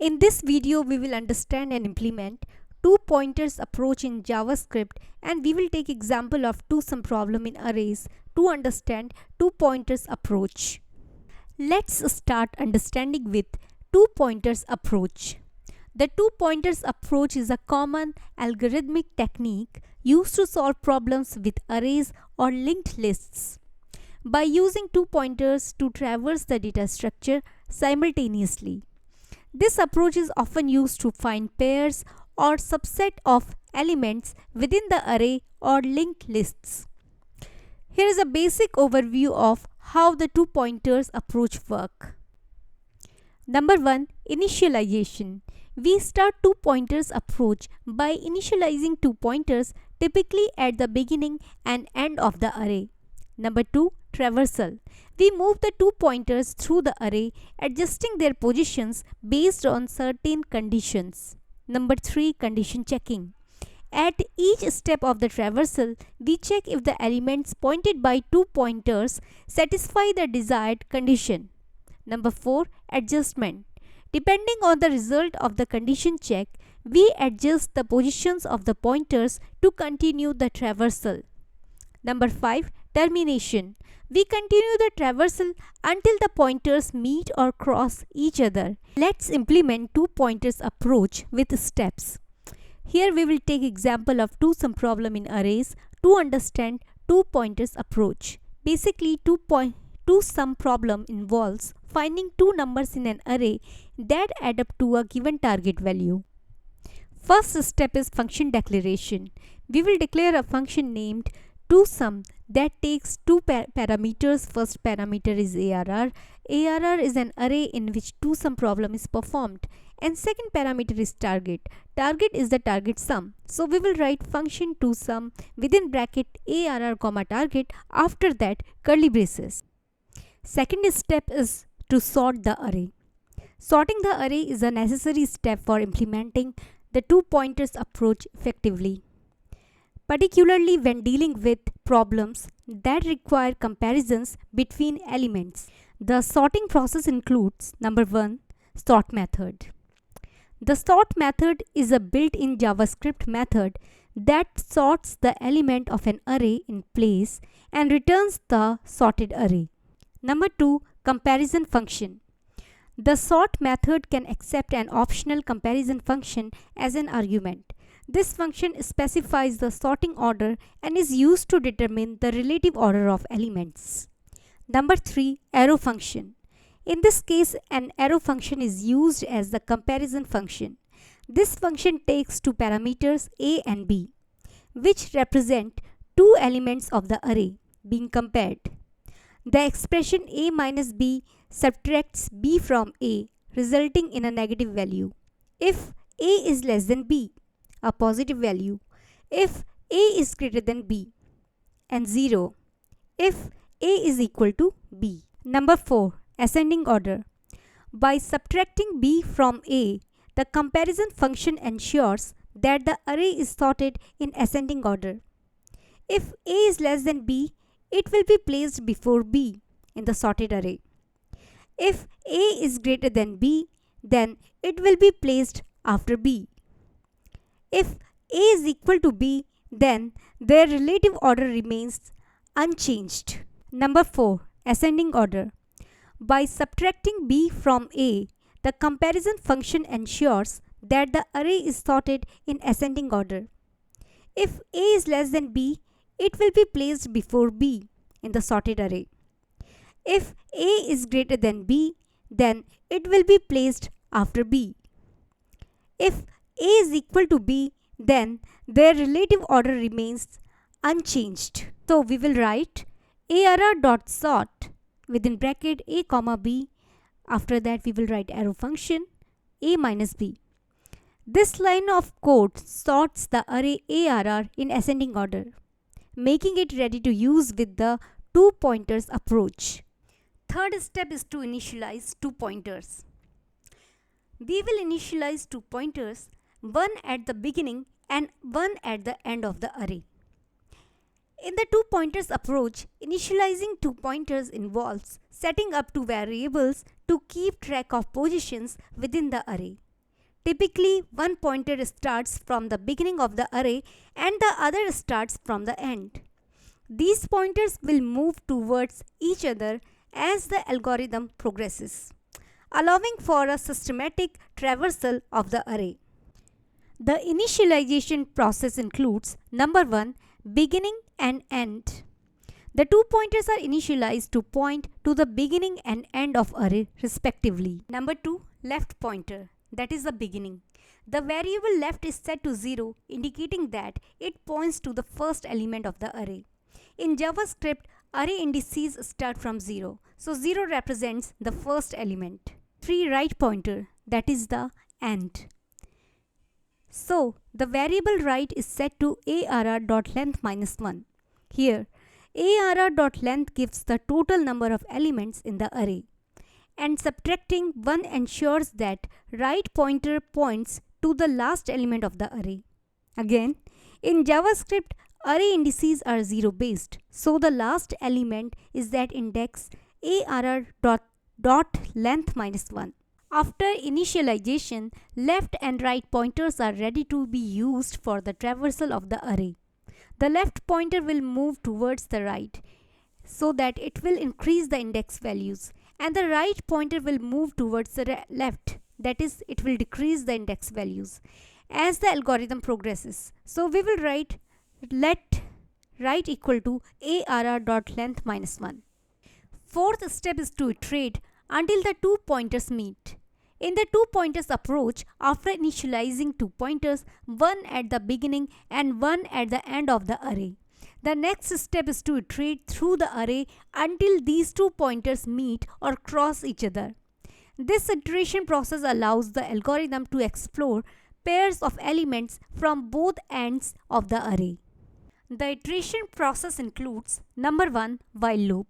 In this video, we will understand and implement two pointers approach in JavaScript, and we will take example of two-sum problem in arrays to understand two pointers approach. Let's start understanding with two pointers approach. The two pointers approach is a common algorithmic technique used to solve problems with arrays or linked lists. By using two pointers to traverse the data structure simultaneously. This approach is often used to find pairs or subset of elements within the array or linked lists. Here is a basic overview of how the two pointers approach work. Number 1. Initialization. We start two pointers approach by initializing two pointers typically at the beginning and end of the array. Number 2. Traversal. We move the two pointers through the array, adjusting their positions based on certain conditions. Number 3. Condition checking. At each step of the traversal, we check if the elements pointed by two pointers satisfy the desired condition. Number 4. Adjustment. Depending on the result of the condition check, we adjust the positions of the pointers to continue the traversal. Number 5. Termination. We continue the traversal until the pointers meet or cross each other. Let's implement two pointers approach with steps. Here we will take example of two-sum problem in arrays to understand two pointers approach. Basically, two-sum problem involves finding two numbers in an array that add up to a given target value. First step is function declaration. We will declare a function named toSum that takes two parameters. First parameter is ARR. ARR is an array in which two-sum problem is performed. And second parameter is target. Target is the target sum. So we will write function toSum within bracket ARR comma target, after that curly braces. Second step is to sort the array. Sorting the array is a necessary step for implementing the two pointers approach effectively, particularly when dealing with problems that require comparisons between elements. The sorting process includes number 1. Sort method. The sort method is a built-in JavaScript method that sorts the element of an array in place and returns the sorted array. Number 2. Comparison function. The sort method can accept an optional comparison function as an argument. This function specifies the sorting order and is used to determine the relative order of elements. Number 3. Arrow function. In this case, an arrow function is used as the comparison function. This function takes two parameters A and B, which represent two elements of the array being compared. The expression A minus B subtracts B from A, resulting in a negative value. If A is less than B, a positive value. If A is greater than B, and 0 if A is equal to B. Number 4. Ascending order. By subtracting B from A, the comparison function ensures that the array is sorted in ascending order. If A is less than B, it will be placed before B in the sorted array. If A is greater than B, then it will be placed after B. If A is equal to B, then their relative order remains unchanged. Number 4. Ascending order. By subtracting B from A, the comparison function ensures that the array is sorted in ascending order. If A is less than B, it will be placed before B in the sorted array. If A is greater than B, then it will be placed after B. If A is equal to B, then their relative order remains unchanged. So we will write ARR.sort within bracket A comma B. After that we will write arrow function A minus B. This line of code sorts the array ARR in ascending order, making it ready to use with the two pointers approach. Third step is to initialize two pointers. We will initialize two pointers, one at the beginning and one at the end of the array. In the two pointers approach, initializing two pointers involves setting up two variables to keep track of positions within the array. Typically, one pointer starts from the beginning of the array and the other starts from the end. These pointers will move towards each other as the algorithm progresses, allowing for a systematic traversal of the array. The initialization process includes number 1, beginning and end. The two pointers are initialized to point to the beginning and end of array respectively. Number 2, left pointer, that is the beginning. The variable left is set to 0, indicating that it points to the first element of the array. In JavaScript, array indices start from 0, so 0 represents the first element. 3, right pointer, that is the end. So the variable right is set to arr.length minus 1. Here, arr.length gives the total number of elements in the array, and subtracting 1 ensures that right pointer points to the last element of the array. Again, in JavaScript, array indices are 0 based, so the last element is that index arr.length minus 1. After initialization, left and right pointers are ready to be used for the traversal of the array. The left pointer will move towards the right so that it will increase the index values, and the right pointer will move towards the left, that is, it will decrease the index values as the algorithm progresses. So we will write let right equal to arr.length minus 1. Fourth step is to iterate until the two pointers meet. In the two pointers approach, after initializing two pointers, one at the beginning and one at the end of the array, the next step is to iterate through the array until these two pointers meet or cross each other. This iteration process allows the algorithm to explore pairs of elements from both ends of the array. The iteration process includes number 1, while loop.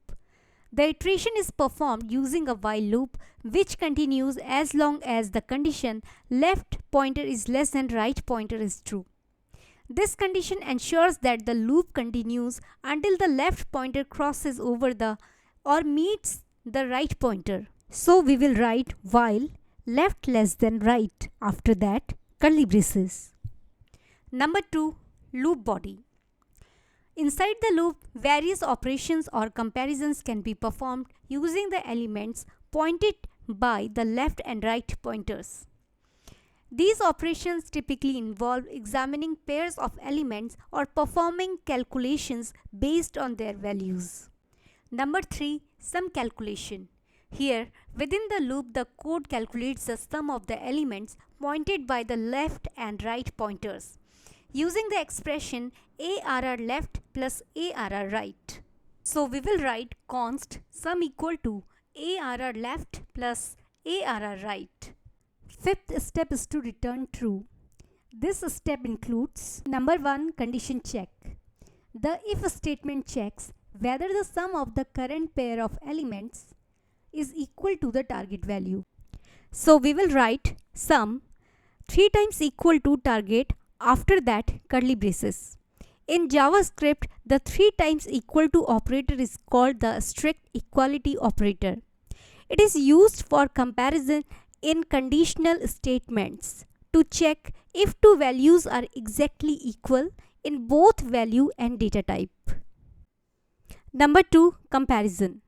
The iteration is performed using a while loop which continues as long as the condition left pointer is less than right pointer is true. This condition ensures that the loop continues until the left pointer crosses over the or meets the right pointer. So we will write while left less than right, after that curly braces. Number 2, loop body. Inside the loop, various operations or comparisons can be performed using the elements pointed by the left and right pointers. These operations typically involve examining pairs of elements or performing calculations based on their values. Number 3, sum calculation. Here, within the loop, the code calculates the sum of the elements pointed by the left and right pointers, using the expression arr left plus arr right. So we will write const sum equal to arr left plus arr right. Fifth step is to return true. This step includes number 1, condition check. The if statement checks whether the sum of the current pair of elements is equal to the target value. So we will write sum 3 times equal to target, after that curly braces. In JavaScript, the 3 times equal to operator is called the strict equality operator. It is used for comparison in conditional statements to check if two values are exactly equal in both value and data type. Number 2, comparison.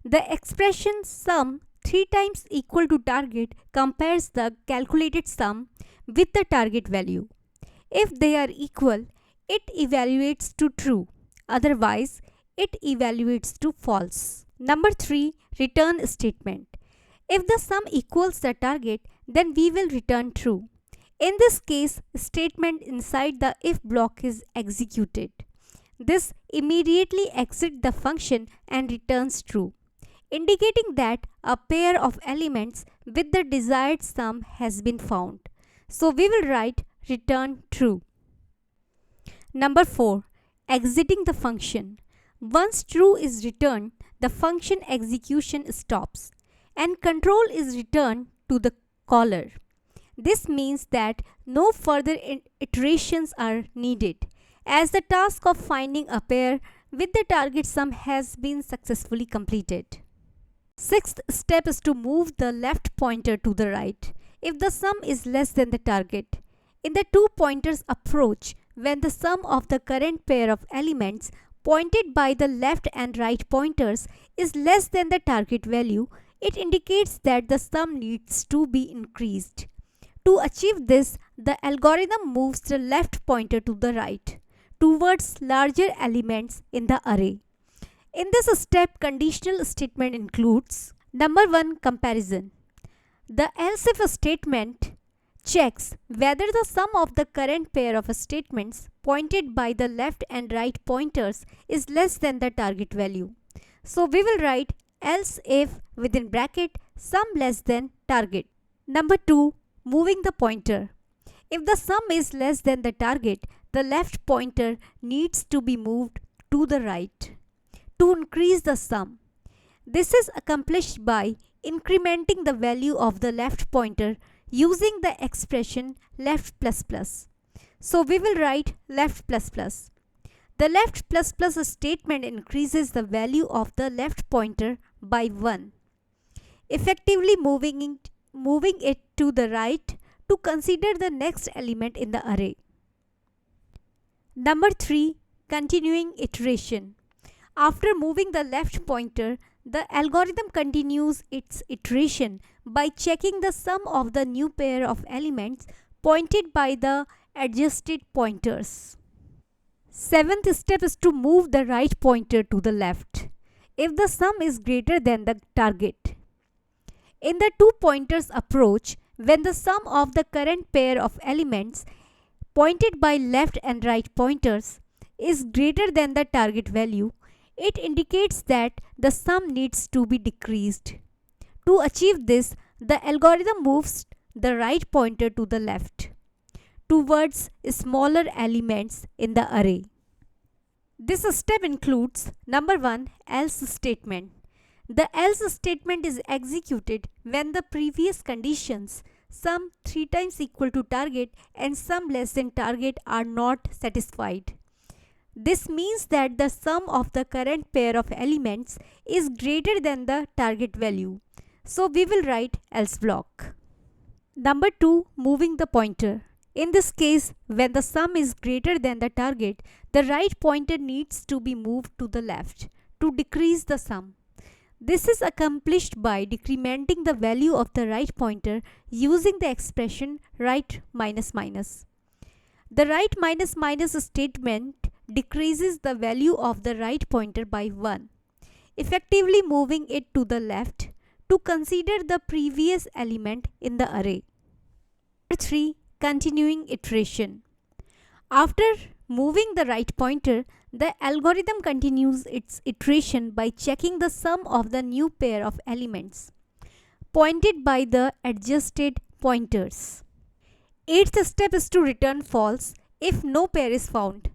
The expression sum 3 times equal to target compares the calculated sum with the target value. If they are equal, it evaluates to true. Otherwise, it evaluates to false. Number 3, return statement. If the sum equals the target, then we will return true. In this case, statement inside the if block is executed. This immediately exits the function and returns true, indicating that a pair of elements with the desired sum has been found. So we will write return true. Number 4, exiting the function. Once true is returned, the function execution stops and control is returned to the caller. This means that no further iterations are needed, as the task of finding a pair with the target sum has been successfully completed. Sixth step is to move the left pointer to the right. if the sum is less than the target. In the two pointers approach, when the sum of the current pair of elements pointed by the left and right pointers is less than the target value, it indicates that the sum needs to be increased. To achieve this, the algorithm moves the left pointer to the right, towards larger elements in the array. In this step, conditional statement includes number 1, comparison. The else if statement checks whether the sum of the current pair of statements pointed by the left and right pointers is less than the target value. So we will write else if within bracket sum less than target. Number 2, moving the pointer. If the sum is less than the target, the left pointer needs to be moved to the right to increase the sum. This is accomplished by incrementing the value of the left pointer using the expression left plus plus. So we will write left plus plus. The left plus plus statement increases the value of the left pointer by 1, effectively moving it to the right to consider the next element in the array. Number 3, continuing iteration. After moving the left pointer, the algorithm continues its iteration by checking the sum of the new pair of elements pointed by the adjusted pointers. Seventh step is to move the right pointer to the left if the sum is greater than the target. In the two pointers approach, when the sum of the current pair of elements pointed by left and right pointers is greater than the target value, it indicates that the sum needs to be decreased. To achieve this, the algorithm moves the right pointer to the left, towards smaller elements in the array. This step includes number 1, else statement. The else statement is executed when the previous conditions sum 3 times equal to target and sum less than target are not satisfied. This means that the sum of the current pair of elements is greater than the target value. So we will write else block. Number 2, moving the pointer. In this case, when the sum is greater than the target, the right pointer needs to be moved to the left to decrease the sum. This is accomplished by decrementing the value of the right pointer using the expression right minus minus. The right minus minus statement decreases the value of the right pointer by 1, effectively moving it to the left to consider the previous element in the array. Number 3, continuing iteration. After moving the right pointer, the algorithm continues its iteration by checking the sum of the new pair of elements pointed by the adjusted pointers. Eighth step is to return false if no pair is found.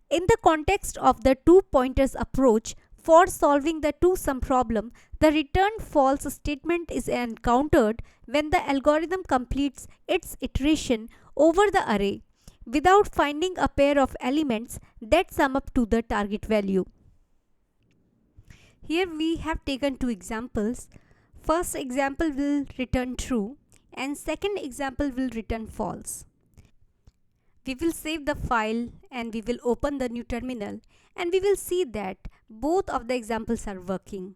In the context of the two pointers approach for solving the two-sum problem, the return false statement is encountered when the algorithm completes its iteration over the array without finding a pair of elements that sum up to the target value. Here we have taken two examples. First example will return true and second example will return false. We will save the file and we will open the new terminal and we will see that both of the examples are working.